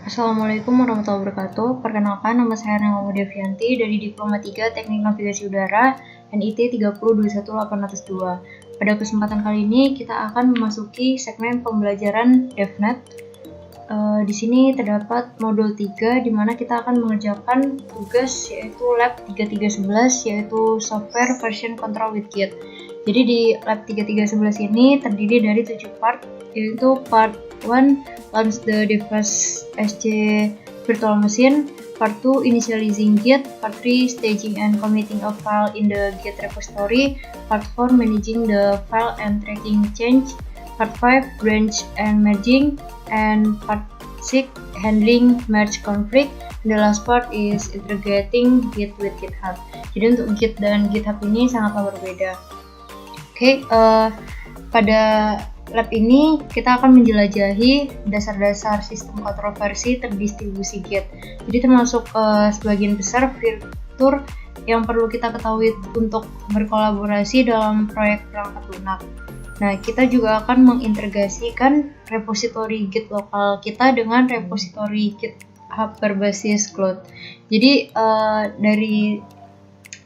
Assalamualaikum warahmatullahi wabarakatuh. Perkenalkan, nama saya Nela Devianti dari Diploma 3 Teknik Navigasi Udara NIT 3021802. Pada kesempatan kali ini kita akan memasuki segmen pembelajaran DevNet. Di sini terdapat modul 3 di mana kita akan mengerjakan tugas yaitu Lab 3311 yaitu Software Version Control with Git. Jadi di Lab 3311 ini terdiri dari 7 part, yaitu part 1 launch the device SC virtual machine, part 2 initializing Git, part 3 staging and committing a file in the Git repository, part 4 managing the file and tracking change, part 5 branch and merging, and part 6 handling merge conflict, and the last part is integrating Git with GitHub. Jadi untuk Git dan GitHub ini sangatlah berbeda. Oke, pada lab ini kita akan menjelajahi dasar-dasar sistem kontroversi terdistribusi Git. Jadi termasuk sebagian besar fitur yang perlu kita ketahui untuk berkolaborasi dalam proyek perangkat lunak. Nah, kita juga akan mengintegrasikan repositori Git lokal kita dengan repositori GitHub berbasis cloud. Jadi dari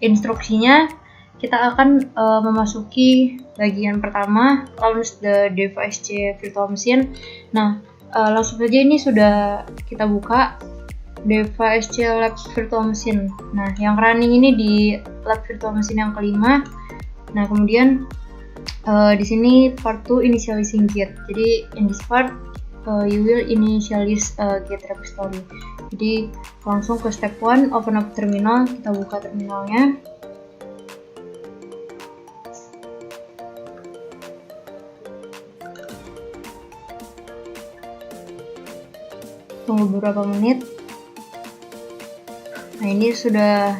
instruksinya kita akan memasuki bagian pertama, launch the device virtual machine. Nah, langsung saja ini sudah kita buka device lab virtual machine. Nah, yang running ini di lab virtual machine yang kelima. Nah, kemudian di sini part 2 initializing Git. Jadi in this part you will initialize Git repository. Jadi langsung ke step 1, open up terminal. Kita buka terminalnya. Tunggu beberapa menit. Nah, ini sudah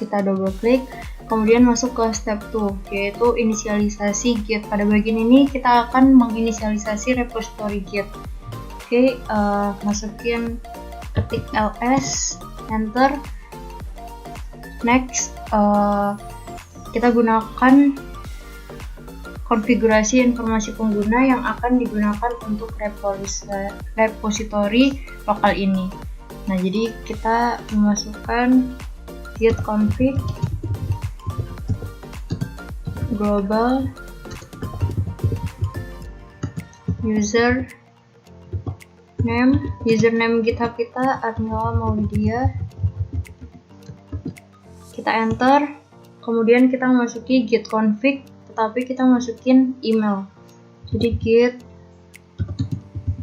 kita double klik, kemudian masuk ke step 2 yaitu inisialisasi Git. Pada bagian ini kita akan menginisialisasi repository Git. Oke, masukin ketik ls, enter, next. Kita gunakan konfigurasi informasi pengguna yang akan digunakan untuk repository lokal ini. Nah, jadi kita memasukkan git config global username GitHub kita Armila Maulidia. Kita enter, kemudian kita memasuki git config, tapi kita masukin email. Jadi git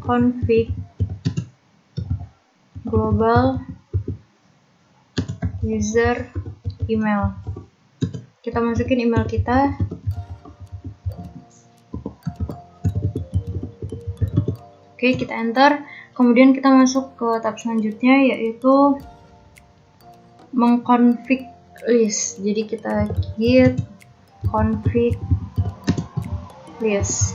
config global user email. Kita masukin email kita. Oke, kita enter. Kemudian kita masuk ke tab selanjutnya yaitu mengconfig list. Jadi kita git config list,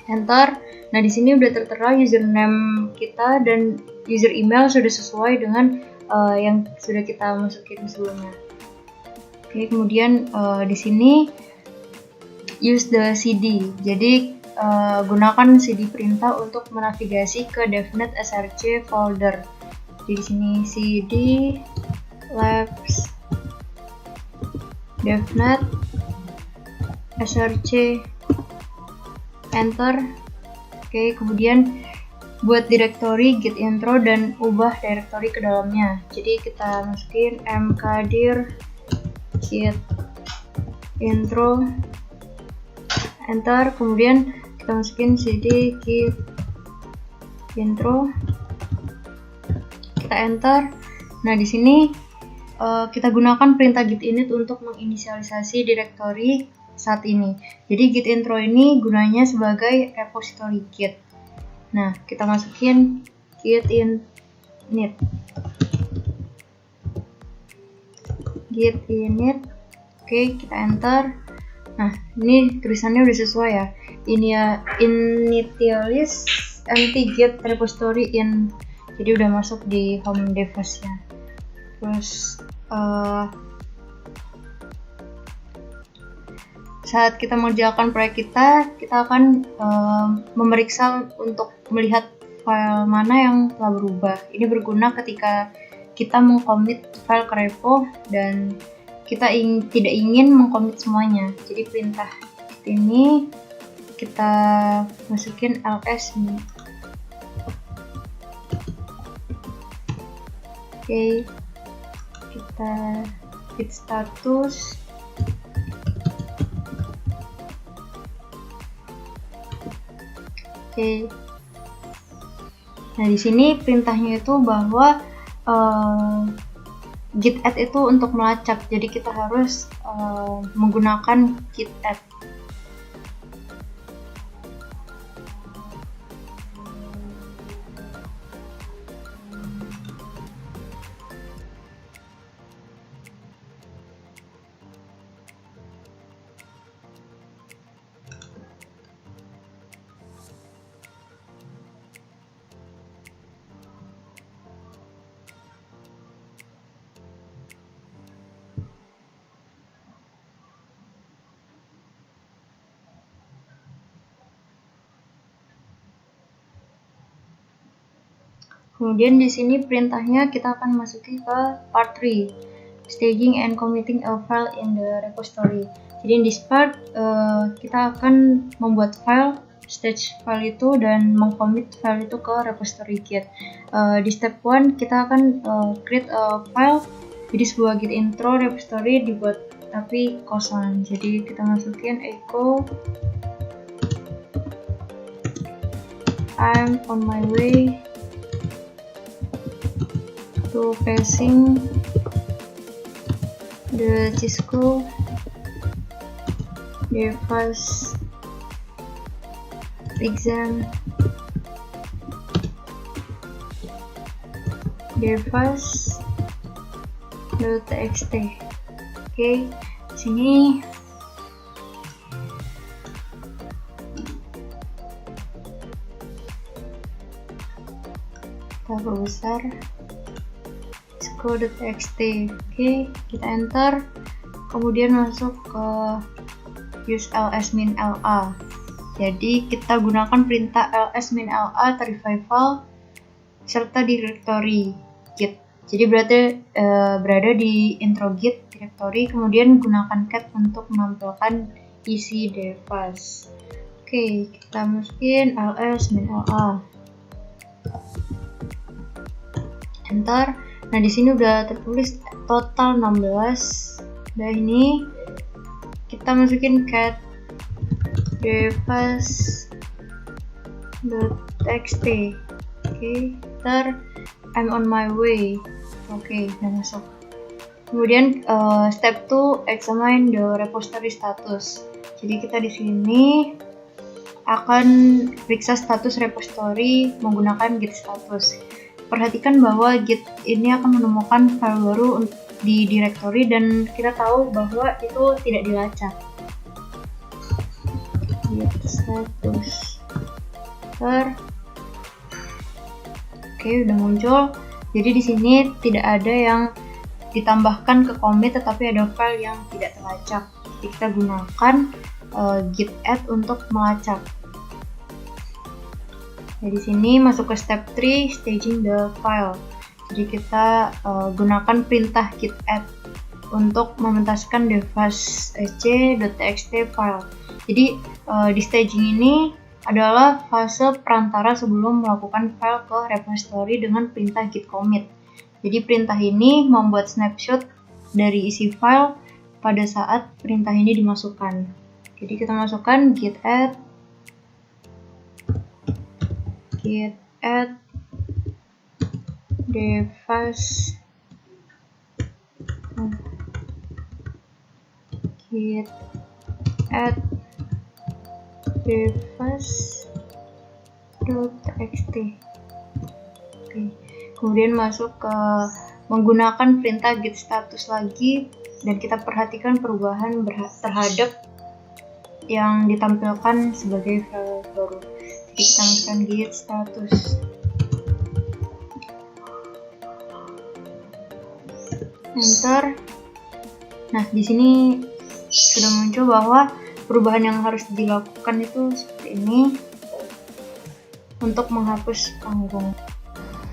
enter. Nah, di sini udah tertera username kita dan user email sudah sesuai dengan yang sudah kita masukin sebelumnya. Oke, kemudian di sini use the CD. Jadi gunakan CD perintah untuk menavigasi ke DevNet src folder. Jadi di sini CD labs DevNet src, enter. Oke, kemudian buat direktori git intro dan ubah direktori ke dalamnya. Jadi kita masukin mkdir git intro, enter. Kemudian kita masukin cd git intro, kita enter. Nah, di sini kita gunakan perintah git init untuk menginisialisasi direktori saat ini. Jadi git intro ini gunanya sebagai repository git. Nah, kita masukin git init. Git init. Oke, kita enter. Nah, ini tulisannya udah sesuai ya. Ini ya initialize empty git repository in. Jadi udah masuk di home device-nya. Terus saat kita mengerjakan proyek kita akan memeriksa untuk melihat file mana yang telah berubah. Ini berguna ketika kita mengcommit file ke repo dan kita tidak ingin mengcommit semuanya. Jadi perintah ini kita masukin ls min. Oke, kita git status. Oke. Nah, di sini perintahnya itu bahwa git add itu untuk melacak. Jadi kita harus menggunakan git add. Kemudian di sini perintahnya kita akan masuki ke part 3, staging and committing a file in the repository. Jadi in this part kita akan membuat file, stage file itu dan mengcommit file itu ke repository git. Di step 1 kita akan create a file. Jadi sebuah git intro repository dibuat tapi kosong. Jadi kita masukin echo I'm on my way to passing the Cisco device exam device.txt. Oke, sini kita perbesar cisco.txt. Oke, kita enter, kemudian masuk ke use ls min la. Jadi kita gunakan perintah ls min la verify file serta directory git. Jadi berada di intro git directory, kemudian gunakan cat untuk menampilkan isi device. Oke, kita masukin ls min la. Enter. Nah, di sini udah tertulis total 16. Nah, ini kita masukin cat device.txt. Oke, enter I'm on my way. Oke, udah masuk. Kemudian step 2 examine the repository status. Jadi kita di sini akan periksa status repository menggunakan git status. Perhatikan bahwa git ini akan menemukan file baru di directory dan kita tahu bahwa itu tidak dilacak. Git status. Oke, udah muncul. Jadi di sini tidak ada yang ditambahkan ke commit, tetapi ada file yang tidak terlacak. Jadi kita gunakan git add untuk melacak. Jadi di sini masuk ke step 3, staging the file. Jadi kita gunakan perintah git add untuk mementaskan device.txt file. Jadi di staging ini adalah fase perantara sebelum melakukan file ke repository dengan perintah git commit. Jadi perintah ini membuat snapshot dari isi file pada saat perintah ini dimasukkan. Jadi kita masukkan git add device git add device.txt. Oke. Kemudian masuk ke menggunakan perintah git status lagi dan kita perhatikan perubahan terhadap yang ditampilkan sebagai file baru. Jadi kita masukkan git status. Enter. Nah, di sini sudah muncul bahwa perubahan yang harus dilakukan itu seperti ini. untuk menghapus panggung.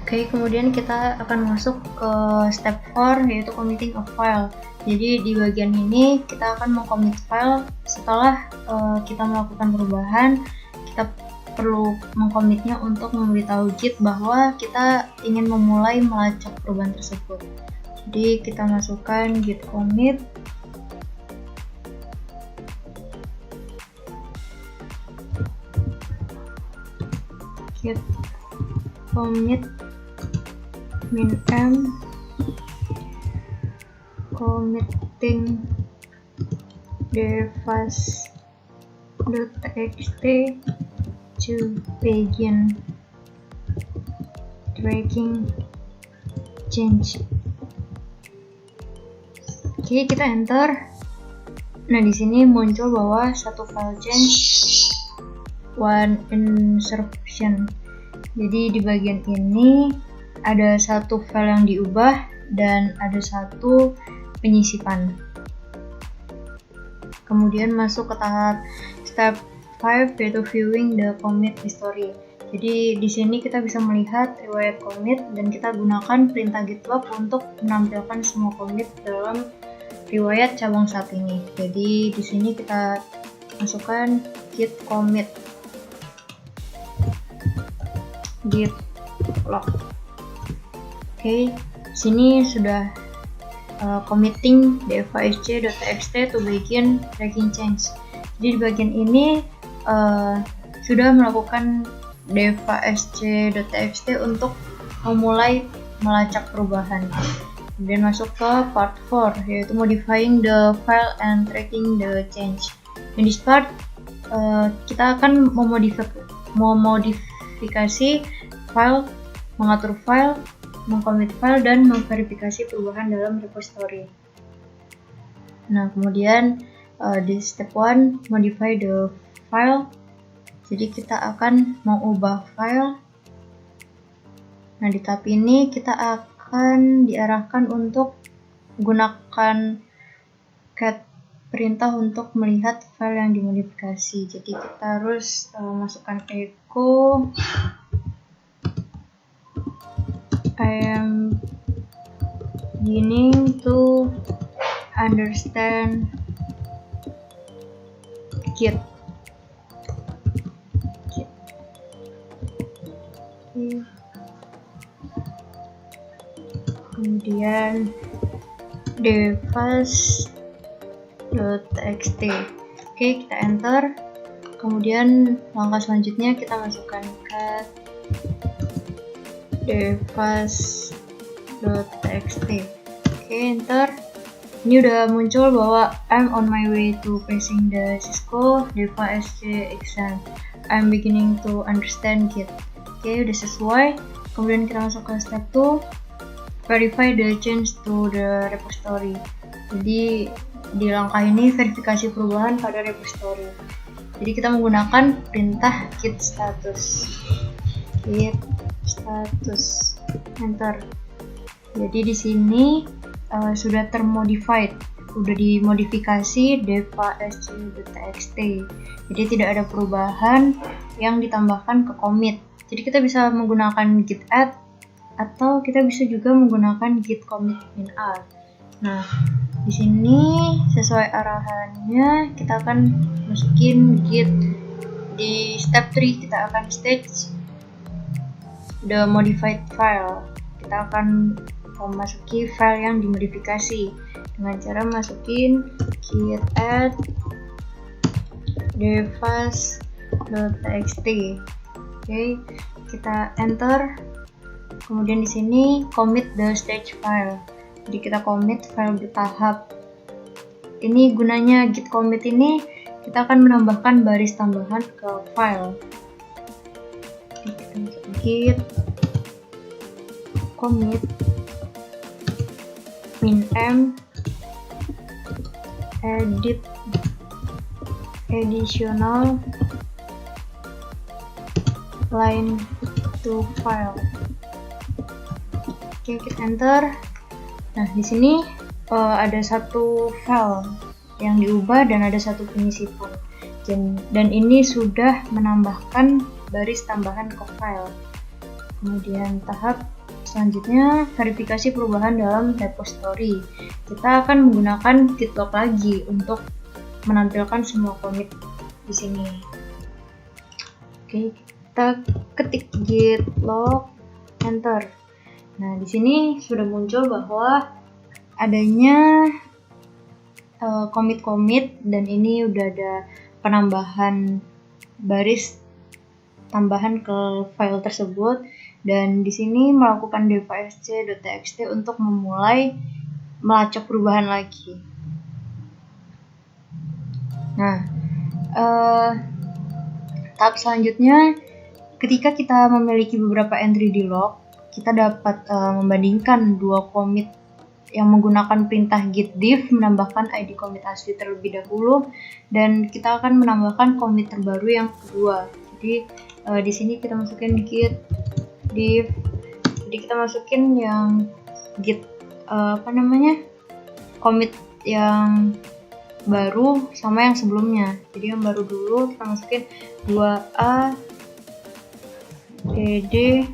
Oke, kemudian kita akan masuk ke step 4, yaitu committing a file. Jadi di bagian ini kita akan mengcommit file. Setelah kita melakukan perubahan, kita perlu mengcommitnya untuk memberitahu Git bahwa kita ingin memulai melacak perubahan tersebut. Jadi kita masukkan git commit min m committing device.txt to begin tracking change. Oke, kita enter. Nah, di sini muncul bahwa satu file change, one insertion. Jadi di bagian ini ada satu file yang diubah dan ada satu penyisipan. Kemudian masuk ke tahap step 5, yaitu viewing the commit history. Jadi di sini kita bisa melihat riwayat commit dan kita gunakan perintah GitLab untuk menampilkan semua commit dalam riwayat cabang saat ini. Jadi di sini kita masukkan git commit git log. Oke, sini sudah committing device.txt to begin tracking change. Jadi di bagian ini sudah melakukan device.txt untuk memulai melacak perubahan. Kemudian masuk ke part 4, yaitu modifying the file and tracking the change. In this part kita akan memodifikasi file, mengatur file, mengcommit file, dan memverifikasi perubahan dalam repository. Nah, kemudian di step 1, modify the file. Jadi kita akan mengubah file. Nah, di tab ini kita akan diarahkan untuk gunakan cat perintah untuk melihat file yang dimodifikasi. Jadi kita harus masukkan echo I am beginning to understand Git. Kemudian device.txt. Oke, kita enter. Kemudian langkah selanjutnya kita masukkan cat device.txt. Oke, enter. Ini udah muncul bahwa I'm on my way to passing the Cisco device exam. I'm beginning to understand Git. Oke, udah sesuai. Kemudian kita masuk ke step 2, verify the change to the repository. Jadi di langkah ini verifikasi perubahan pada repository. Jadi kita menggunakan perintah git status. Git status, enter. Jadi di sini sudah termodified, sudah dimodifikasi device.txt. Jadi tidak ada perubahan yang ditambahkan ke commit. Jadi kita bisa menggunakan git add atau kita bisa juga menggunakan git commit min r. Nah, di sini sesuai arahannya kita akan masukin git. Di step 3 kita akan stage the modified file. Kita akan memasuki file yang dimodifikasi dengan cara masukin git add device.txt. Oke, kita enter. Kemudian di sini commit the stage file. Jadi kita commit file bertahap. Ini gunanya git commit ini, kita akan menambahkan baris tambahan ke file. Git commit min m edit additional line to file. Oke, kita enter. Nah, di sini ada satu file yang diubah dan ada satu penyisipan. Dan ini sudah menambahkan baris tambahan ke file. Kemudian tahap selanjutnya verifikasi perubahan dalam repository. Kita akan menggunakan git log lagi untuk menampilkan semua commit di sini. Oke, kita ketik git log, enter. Nah, di sini sudah muncul bahwa adanya commit dan ini udah ada penambahan baris tambahan ke file tersebut, dan di sini melakukan dev.asc.txt untuk memulai melacak perubahan lagi. Nah, tahap selanjutnya, ketika kita memiliki beberapa entry di log, kita dapat membandingkan dua commit yang menggunakan perintah git diff menambahkan ID commit asli terlebih dahulu, dan kita akan menambahkan commit terbaru yang kedua. Jadi di sini kita masukin git diff. Jadi kita masukin yang git commit yang baru sama yang sebelumnya. Jadi yang baru dulu kita masukin 2a dd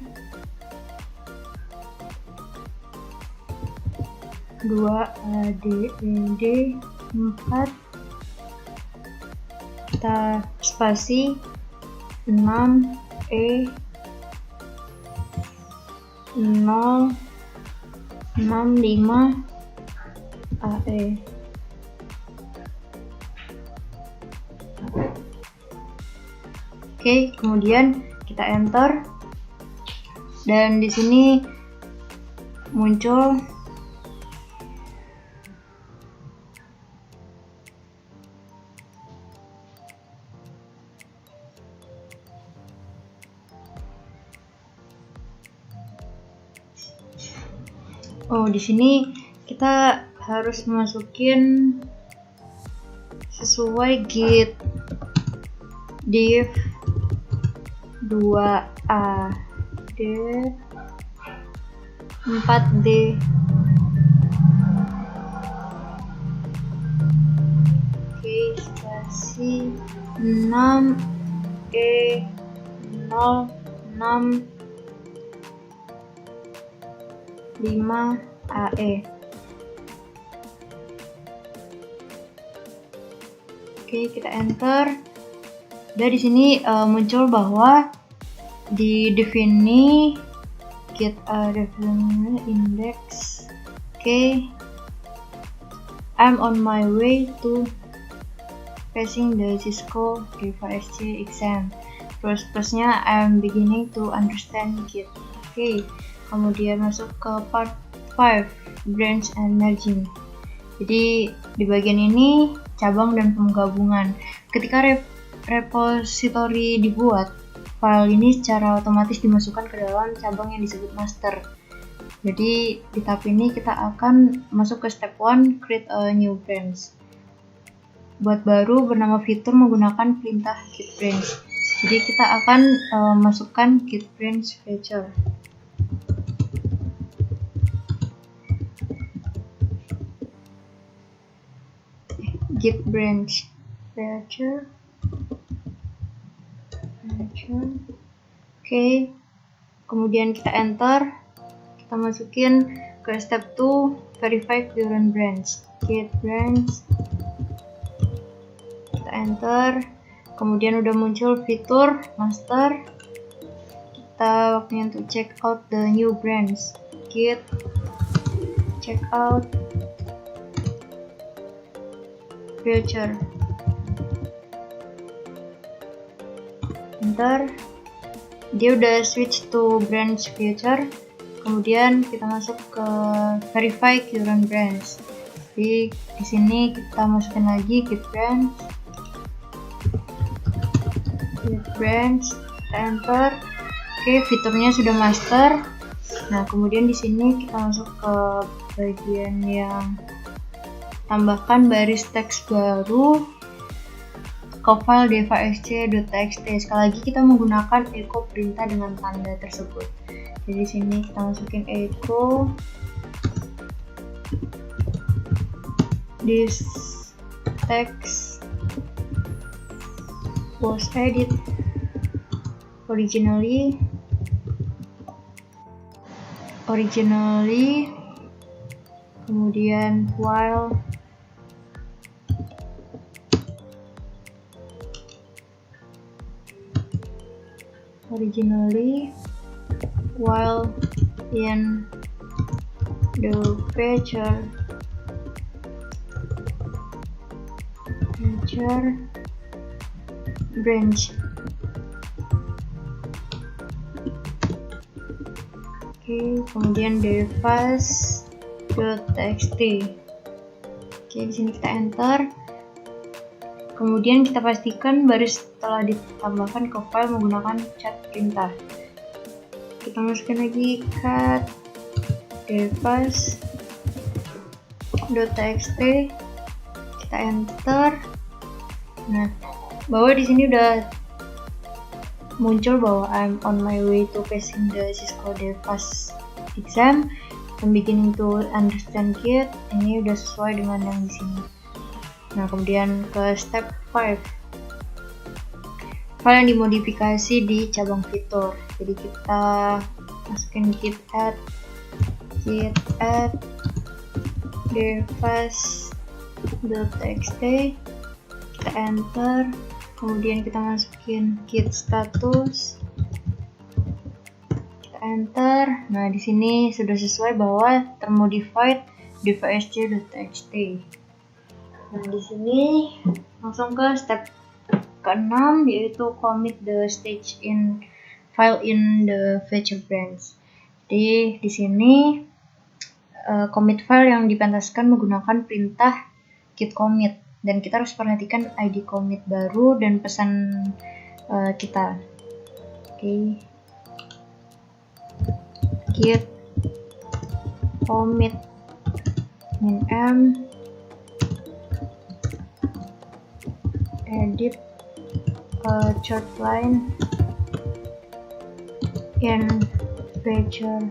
2add 4 kita spasi 6e 065 ae. Oke, kemudian kita enter, dan di sini muncul di sini kita harus masukin sesuai git diff 2add 4d spasi 6e 06 5 AE. Oke, kita enter. Dan di sini muncul bahwa di div ini get define index. Oke, I'm on my way to passing the Cisco dev.asc exam. Plusnya I'm beginning to understand Git. Oke. Kemudian masuk ke part 5, branch and merging. Jadi di bagian ini cabang dan penggabungan. Ketika repository dibuat, file ini secara otomatis dimasukkan ke dalam cabang yang disebut master. Jadi di tahap ini kita akan masuk ke step 1, create a new branch. Buat baru bernama fitur menggunakan perintah git branch. Jadi kita akan masukkan git branch feature. Git branch feature. Oke. Kemudian kita enter. Kita masukin ke step 2, verify current branch. Git branch. Kita enter. Kemudian udah muncul fitur master. Kita waktunya untuk check out the new branch. Git check out feature. Enter. Dia udah switch to branch feature. Kemudian kita masuk ke verify current branch. Jadi di sini kita masukin lagi git branch, kita enter. Oke, fiturnya sudah master. Nah, kemudian di sini kita masuk ke bagian yang tambahkan baris teks baru ke file dev.asc.txt. Sekali lagi kita menggunakan echo perintah dengan tanda tersebut. Jadi di sini kita masukin echo this text was edit originally, kemudian while, in the feature branch. Kemudian device.txt. Di sini kita enter. Kemudian kita pastikan baris telah ditambahkan ke file menggunakan cat perintah. Kita masukkan lagi cat device.txt. Kita enter. Nah, bahwa di sini udah muncul bahwa I'm on my way to passing the Cisco Device exam. I'm beginning to understand Git. Ini udah sesuai dengan yang di sini. Nah, kemudian ke step 5. File yang dimodifikasi di cabang fitur. Jadi kita masukin git add device.txt. Kita enter. Kemudian kita masukin git status. Kita enter. Nah, di sini sudah sesuai bahwa termodified device.txt. Nah, di sini langsung ke step ke-6, yaitu commit the stage in file in the feature branch. Jadi di sini commit file yang dipentaskan menggunakan perintah git commit, dan kita harus perhatikan ID commit baru dan pesan kita. Git commit -m edit chart line in feature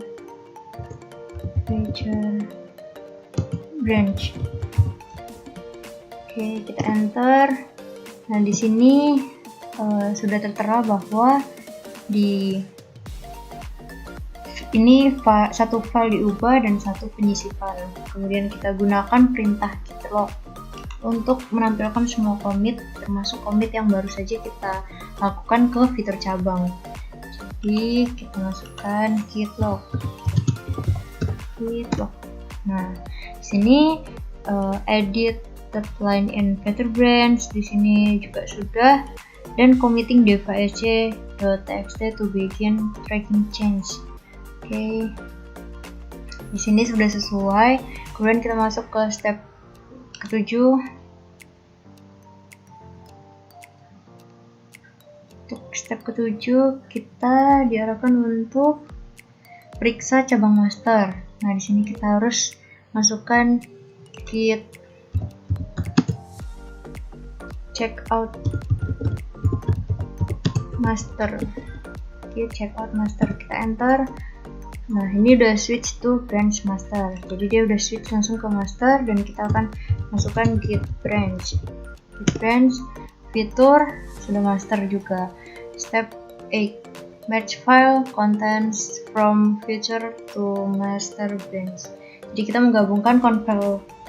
branch. Kita enter. Nah, di sini sudah tertera bahwa satu file diubah dan satu penyisipan. Kemudian kita gunakan perintah git log untuk menampilkan semua commit, termasuk commit yang baru saja kita lakukan ke fitur cabang. Jadi kita masukkan git log. Nah, di sini edit line in feature branch di sini juga sudah, dan committing device.txt to begin tracking change. Di sini sudah sesuai. Kemudian kita masuk ke step ke-7. Untuk step ke-7 kita diarahkan untuk periksa cabang master. Nah, di sini kita harus masukkan git checkout master. Kita enter. Nah, ini udah switch to branch master. Jadi dia udah switch langsung ke master, dan kita akan masukkan git branch. Fitur sudah master juga. Step 8, merge file contents from feature to master branch. Jadi kita menggabungkan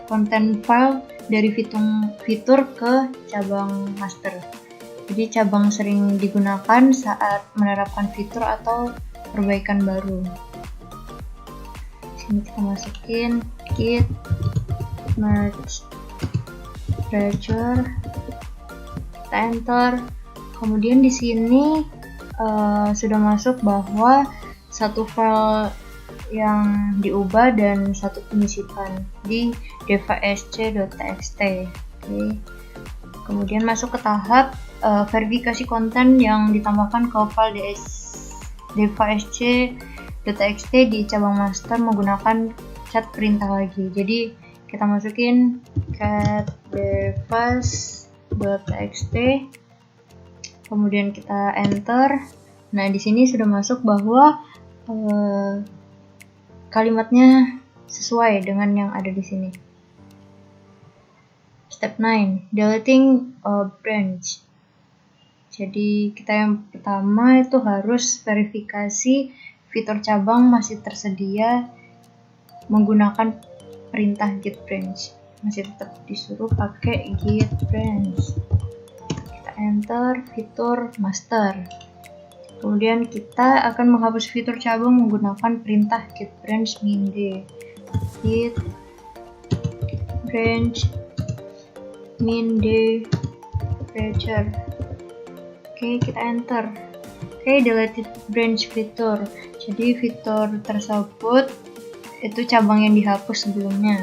content file dari fitur ke cabang master. Jadi cabang sering digunakan saat menerapkan fitur atau perbaikan baru. Sini kita masukin git merge feature. Kita enter. Kemudian di sini sudah masuk bahwa satu file yang diubah dan satu penyisipan di device.txt. Kemudian masuk ke tahap verifikasi konten yang ditambahkan ke file device.txt di cabang master menggunakan cat perintah lagi. Jadi kita masukin cat device.txt, kemudian kita enter. Nah, di sini sudah masuk bahwa kalimatnya sesuai dengan yang ada di sini. Step 9, deleting a branch. Jadi kita yang pertama itu harus verifikasi fitur cabang masih tersedia menggunakan perintah git branch. Masih tetap disuruh pakai git branch. Kita enter fitur master. Kemudian kita akan menghapus fitur cabang menggunakan perintah git branch min-d. Git branch min-d feature. Oke, kita enter. Oke, deleted branch fitur. Jadi fitur tersebut itu cabang yang dihapus sebelumnya.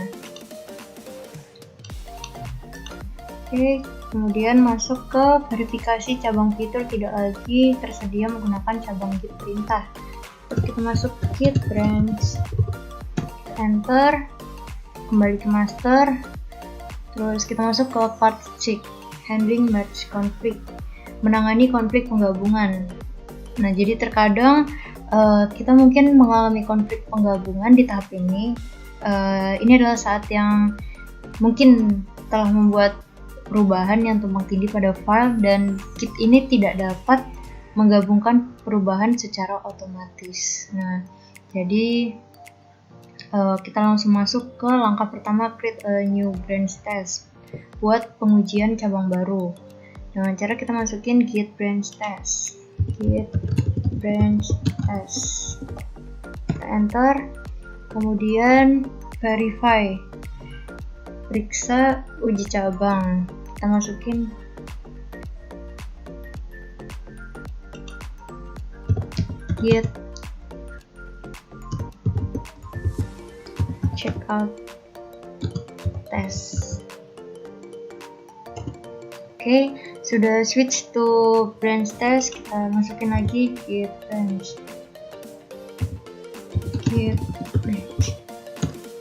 Oke, kemudian masuk ke verifikasi cabang fitur tidak lagi tersedia menggunakan cabang git perintah. Terus kita masuk git branch, kita enter, kembali ke master, terus kita masuk ke part check, handling merge conflict, menangani konflik penggabungan. Nah, jadi terkadang kita mungkin mengalami konflik penggabungan di tahap ini. Ini adalah saat yang mungkin telah membuat perubahan yang tumpang tindih pada file dan Git ini tidak dapat menggabungkan perubahan secara otomatis. Nah, jadi kita langsung masuk ke langkah pertama, create a new branch test, buat pengujian cabang baru. Dengan cara kita masukin git branch test, git branch test, kita enter, kemudian verify, periksa uji cabang, kita masukin git checkout test. Oke, sudah switch to branch test, kita masukin lagi git branch.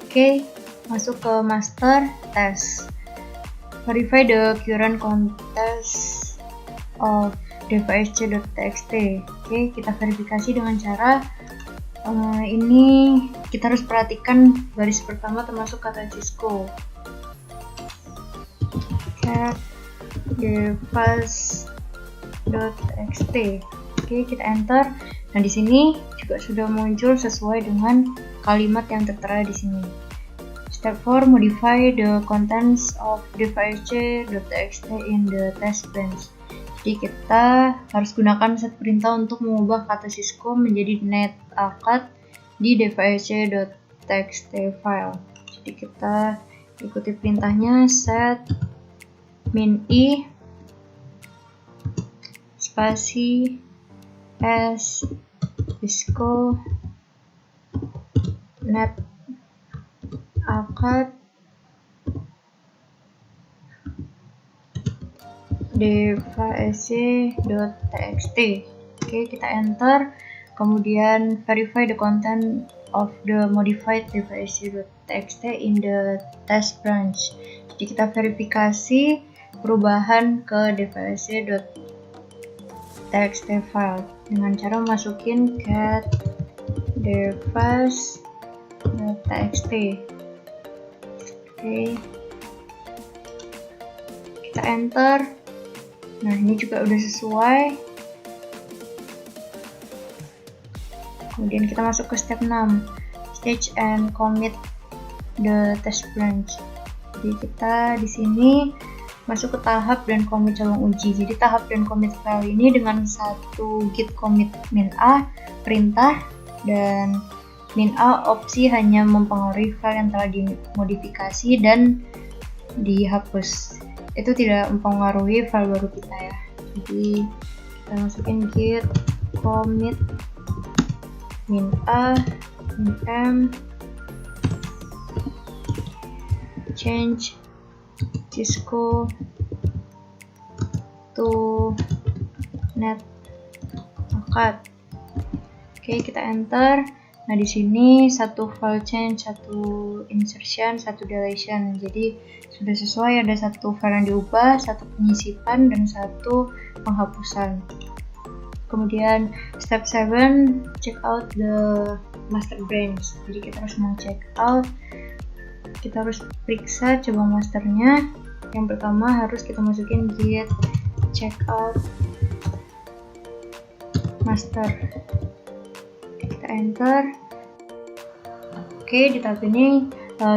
Oke, masuk ke master test. Verify the current context of dev.asc.txt. Oke, kita verifikasi dengan cara ini kita harus perhatikan baris pertama termasuk kata Cisco. Cat device.txt. Oke, kita enter. Nah, di sini juga sudah muncul sesuai dengan kalimat yang tertera di sini. Step 4, modify the contents of device.txt in the test branch. Jadi kita harus gunakan set perintah untuk mengubah kata Cisco menjadi net-akat di device.txt file. Jadi kita ikuti perintahnya, set min-i spasi s Cisco net-akat device.txt. Oke, kita enter, kemudian verify the content of the modified device.txt in the test branch. Jadi kita verifikasi perubahan ke device.txt file dengan cara masukin cat device.txt. Oke, kita enter. Nah, ini juga udah sesuai. Kemudian kita masuk ke step 6, stage and commit the test branch. Jadi kita di sini masuk ke tahap dan commit cabang uji. Jadi tahap dan commit file ini dengan satu git commit min-a perintah dan min-a opsi hanya mempengaruhi file yang telah dimodifikasi dan dihapus. Itu tidak mempengaruhi file baru kita ya. Jadi kita masukin git commit min-a min-m change Cisco to net-akat. Oke, kita enter. Nah, di sini satu file change, satu insertion, satu deletion. Jadi sudah sesuai, ada satu file yang diubah, satu penyisipan, dan satu penghapusan. Kemudian step 7, check out the master branch. Jadi kita harus mau check out, kita harus periksa cabang masternya. Yang pertama harus kita masukin git checkout master. Kita enter. Oke, di tab ini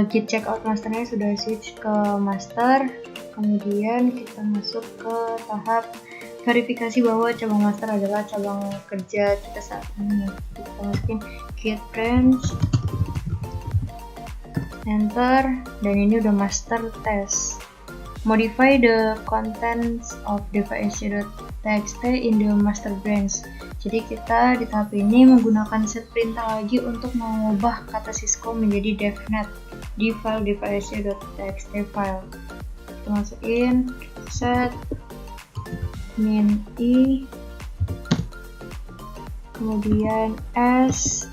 git checkout masternya sudah switch ke master. Kemudian kita masuk ke tahap verifikasi bahwa cabang master adalah cabang kerja kita saat ini. Kita masukin git branch, enter, dan ini udah master test. Modify the contents of dev.sc.txt in the master branch. Jadi kita di tahap ini menggunakan set perintah lagi untuk mengubah kata Cisco menjadi devnet di file dev.sc.txt file. Kita masukin set min i, kemudian s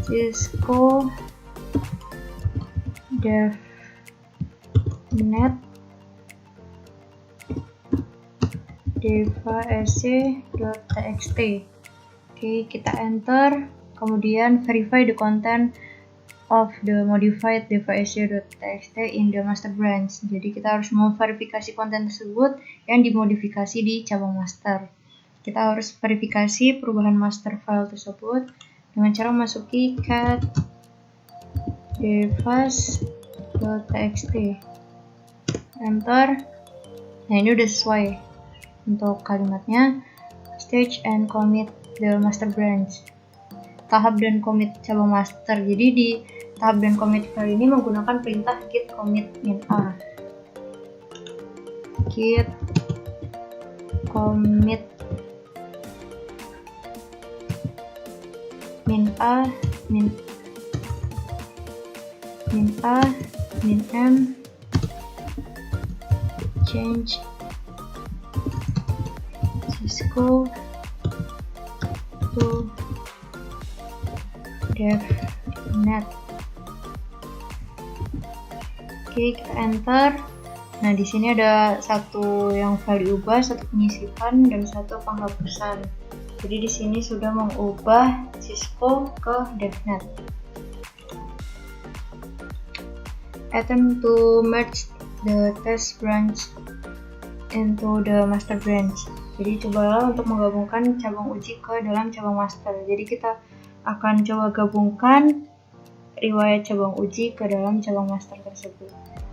Cisco devnet dev.sc.txt. Oke, kita enter, kemudian verify the content of the modified dev.sc.txt in the master branch. Jadi kita harus memverifikasi konten tersebut yang dimodifikasi di cabang master. Kita harus verifikasi perubahan master file tersebut dengan cara memasuki cat dev.txt, enter. Nah, ini udah sesuai untuk kalimatnya. Stage and commit the master branch, tahap dan commit cabang master. Jadi di tahap dan commit kali ini menggunakan perintah git commit min a, git commit min a min m change Cisco to devnet. Oke, kita enter. Nah, di sini ada satu yang file diubah, satu penyisipan, dan satu penghapusan. Jadi di sini sudah mengubah Cisco ke devnet. Attempt to merge the test branch into the master branch. Jadi cobalah untuk menggabungkan cabang uji ke dalam cabang master. Jadi kita akan coba gabungkan riwayat cabang uji ke dalam cabang master tersebut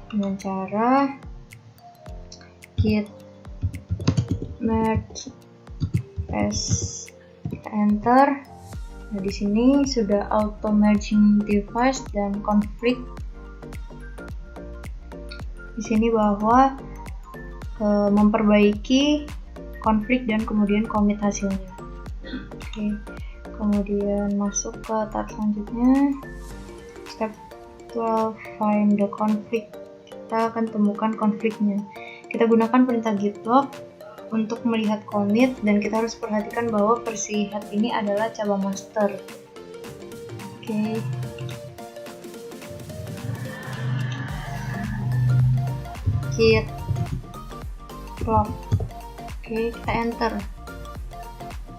dengan cara git merge s, kita enter. Nah, di sini sudah auto merging device dan conflict. Di sini bahwa memperbaiki konflik dan kemudian commit hasilnya. Oke, kemudian masuk ke tab selanjutnya, step 12, find the conflict. Kita akan temukan konfliknya. Kita gunakan perintah git log untuk melihat commit, dan kita harus perhatikan bahwa versi head ini adalah cabang master. Oke. Git log. Oke, kita enter.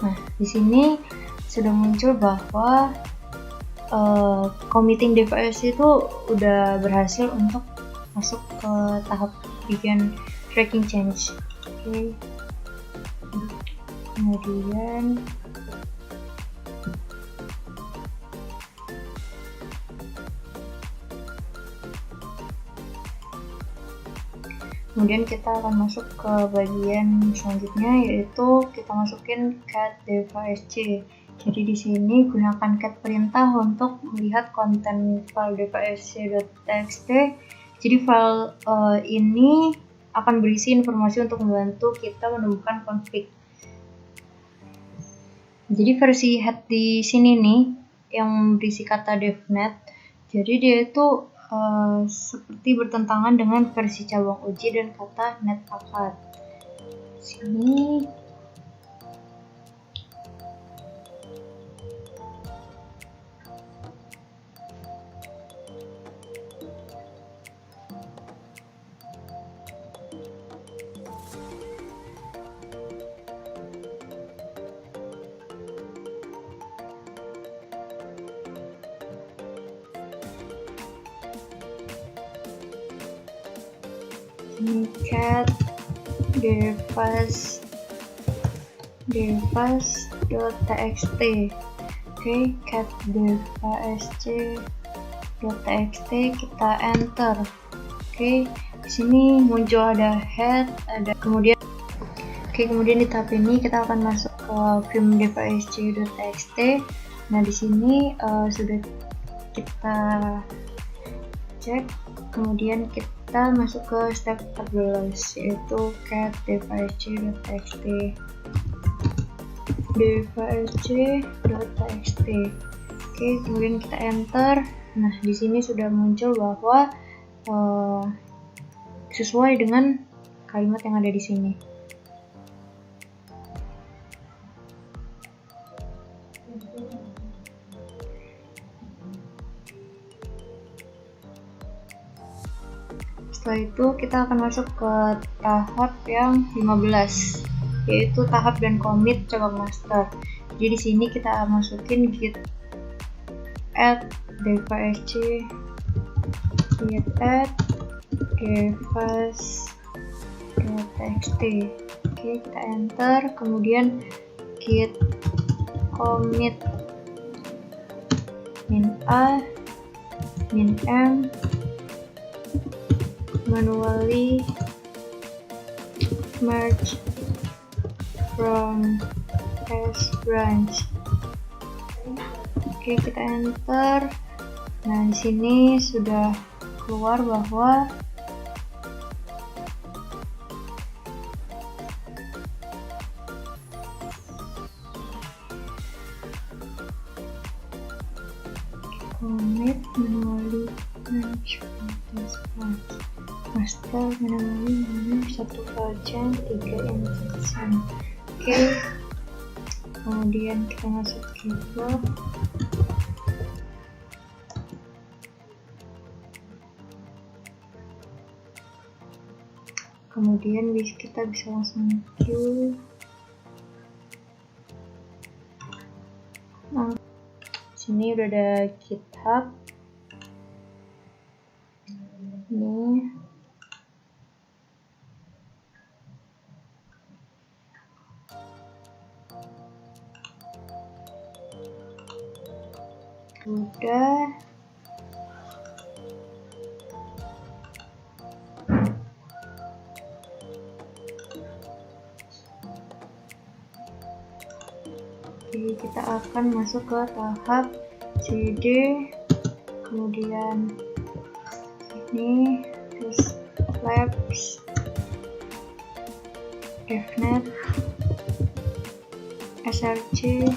Nah, di sini sudah muncul bahwa committing device itu udah berhasil untuk masuk ke tahap begin tracking change. Oke. Kemudian kita akan masuk ke bagian selanjutnya, yaitu kita masukin cat dev.sc. Jadi di sini gunakan cat perintah untuk melihat konten file dev.sc.txt. Jadi file ini akan berisi informasi untuk membantu kita menemukan konflik. Jadi versi head di sini nih yang berisi kata devnet. Jadi dia itu seperti bertentangan dengan versi cabang uji dan kata net akad. Sini cat device device.txt. Oke, cat device.txt, kita enter. Oke, di sini muncul ada head, ada kemudian di tab ini kita akan masuk ke film device.txt. Nah, di sini sudah kita cek, kemudian kita masuk ke step 14 yaitu cat device.txt. Oke, kemudian kita enter. Nah, di sini sudah muncul bahwa sesuai dengan kalimat yang ada di sini. Setelah itu kita akan masuk ke tahap yang 15, yaitu tahap dan commit cabang master. Jadi di sini kita masukin git add device, git add device.txt. Oke, kita enter, kemudian git commit min a min m manually merge from test branch. Oke, kita enter. Nah, di sini sudah keluar bahwa commit manually merge from test branch. Master manually manage satu file 3 injection. Oke, kemudian kita masuk keyboard. Kemudian kita bisa langsung queue. Nah, sini udah ada GitHub. Ini udah. Oke, kita akan masuk ke tahap cd, kemudian ini terus labs, devnet, src,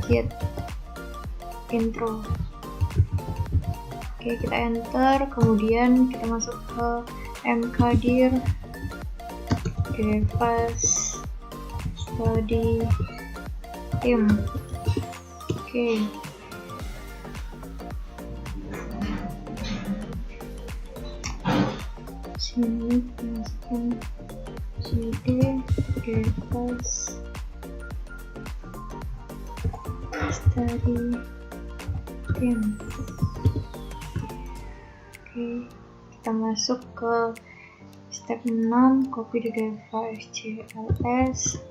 git intro. Oke, kita enter, kemudian kita masuk ke mkdir device study team. Oke, sini masukkan cd device study team. Oke, kita masuk ke step 6, copy the device cls.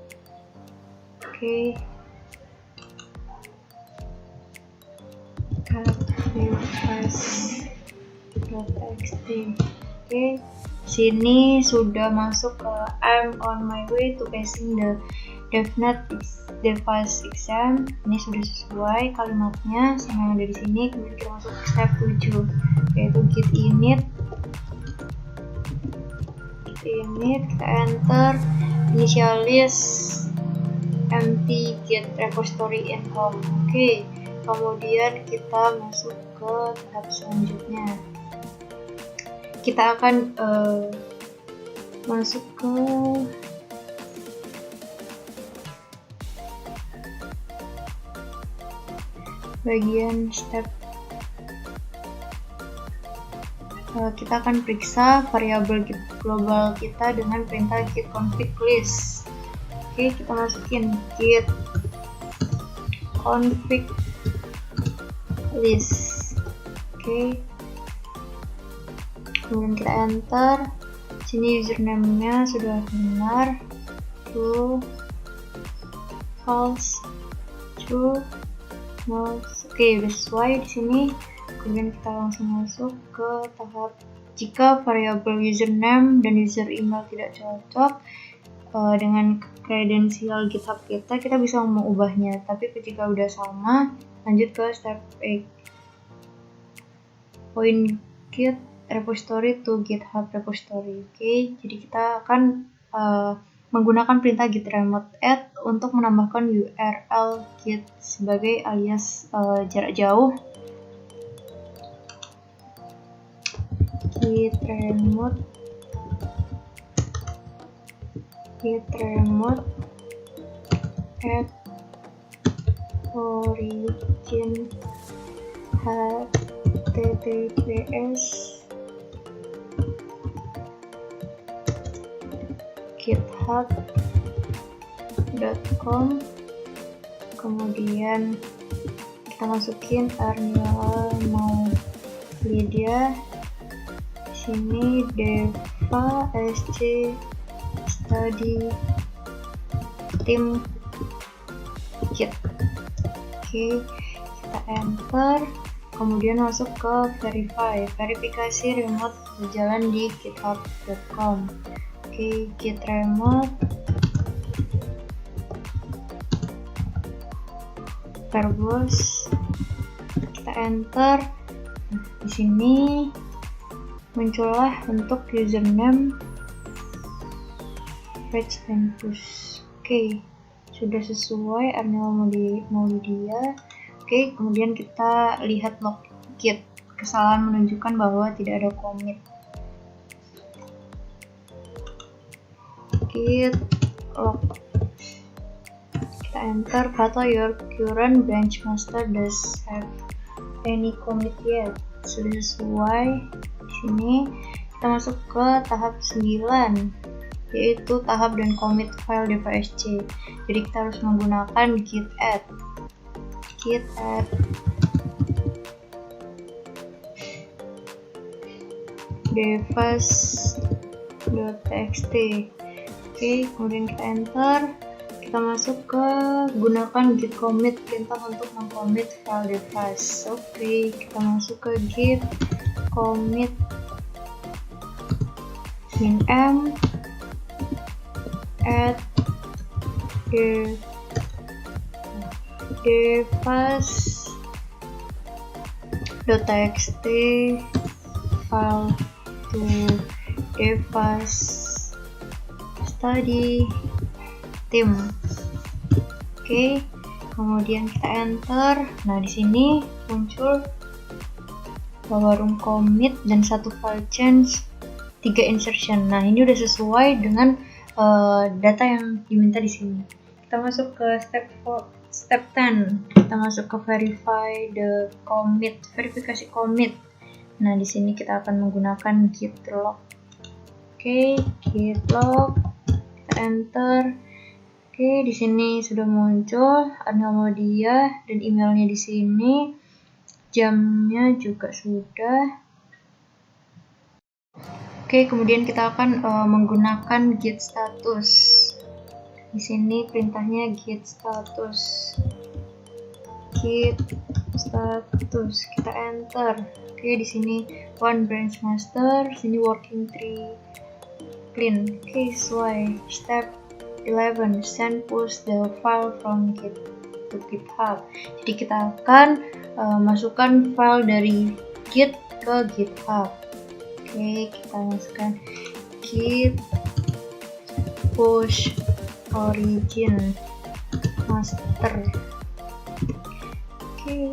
Oke, cut device.txt. Oke, sini sudah masuk ke I'm on my way to passing the devnet device exam. Ini sudah sesuai kalimatnya sama yang ada di sini. Kemudian kita masuk ke step 7, yaitu git init. Kita enter, initialize empty git repository in home. Oke, kemudian kita masuk ke tahap selanjutnya. Kita akan masuk ke bagian step. Kita akan periksa variabel git global kita dengan perintah git config list. Oke, kita masukin git config list. Oke, kemudian kita enter. Sini username-nya sudah benar, true, false, true, false. Oke, udah sesuai di sini. Kemudian kita langsung masuk ke tahap jika variabel username dan user email tidak cocok dengan kredensial GitHub kita bisa mengubahnya. Tapi jika udah sama, lanjut ke step 8. Point git repository to GitHub repository. Oke, jadi kita akan menggunakan perintah git remote add untuk menambahkan URL git sebagai alias jarak jauh. Git remote add origin https github.com, kemudian kita masukin Arnila Maulidia, sini Deva SC study tim git. Oke, kita enter, kemudian masuk ke verifikasi remote berjalan di github.com. Oke, git remote verbose, kita enter. Di sini muncullah untuk username fetch and push. Oke, sudah sesuai Arnila Maulidia. Oke, kemudian kita lihat log git. Kesalahan menunjukkan bahwa tidak ada commit. Git log, kita enter kata your current branch master does have any commit yet. Sudah sesuai. Di sini kita masuk ke tahap 9, yaitu tahap dan commit file deva.sc. Jadi kita harus menggunakan git add devas.txt. Oke, kemudian kita enter, kita masuk ke gunakan git commit, perintah untuk mengcommit file devas. Oke, kita masuk ke git commit -m add devas.txt file to devas study tim. Oke, kemudian kita enter. Nah, di sini muncul warung commit dan 1 file change, 3 insertion. Nah, ini udah sesuai dengan data yang diminta di sini. Kita masuk ke step 10. Kita masuk ke verifikasi commit. Nah, di sini kita akan menggunakan git log. Oke, git log, kita enter. Oke, di sini sudah muncul Arnila Maulidia dan emailnya di sini. Jamnya juga sudah. Oke, kemudian kita akan menggunakan git status. Di sini perintahnya git status. Kita enter. Oke, di sini one branch master, sini working tree clean. Oke, sesuai. Step 11, send push the file from git to GitHub. Jadi kita akan masukkan file dari git ke GitHub. Oke, kita masukkan git push origin master. Oke,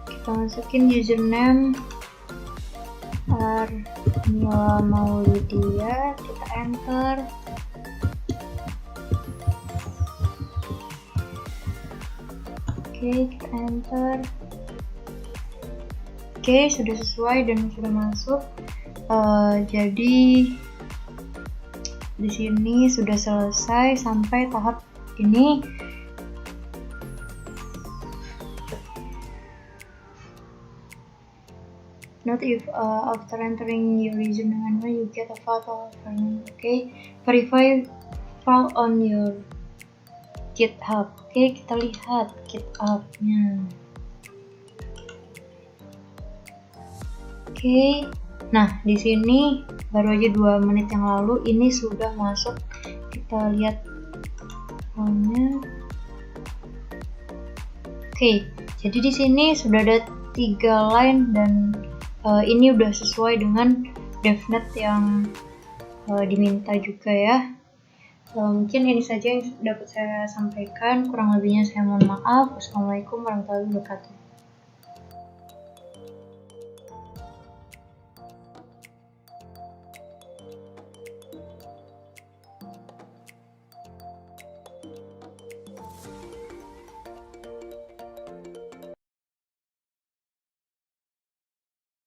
kita masukin username Arnila Maulidia, kita enter. Oke, kita enter. Oke, sudah sesuai dan sudah masuk. Jadi di sini sudah selesai sampai tahap ini. Not if after entering your username and you get a fatal error. Okay, verify file on your GitHub. Oke, kita lihat GitHub-nya. Oke, nah di sini baru aja 2 menit yang lalu ini sudah masuk. Kita lihat filenya. Oke, jadi di sini sudah ada 3 line dan ini udah sesuai dengan devnet yang diminta juga ya. Mungkin ini saja yang dapat saya sampaikan, kurang lebihnya saya mohon maaf. Wassalamualaikum warahmatullahi wabarakatuh.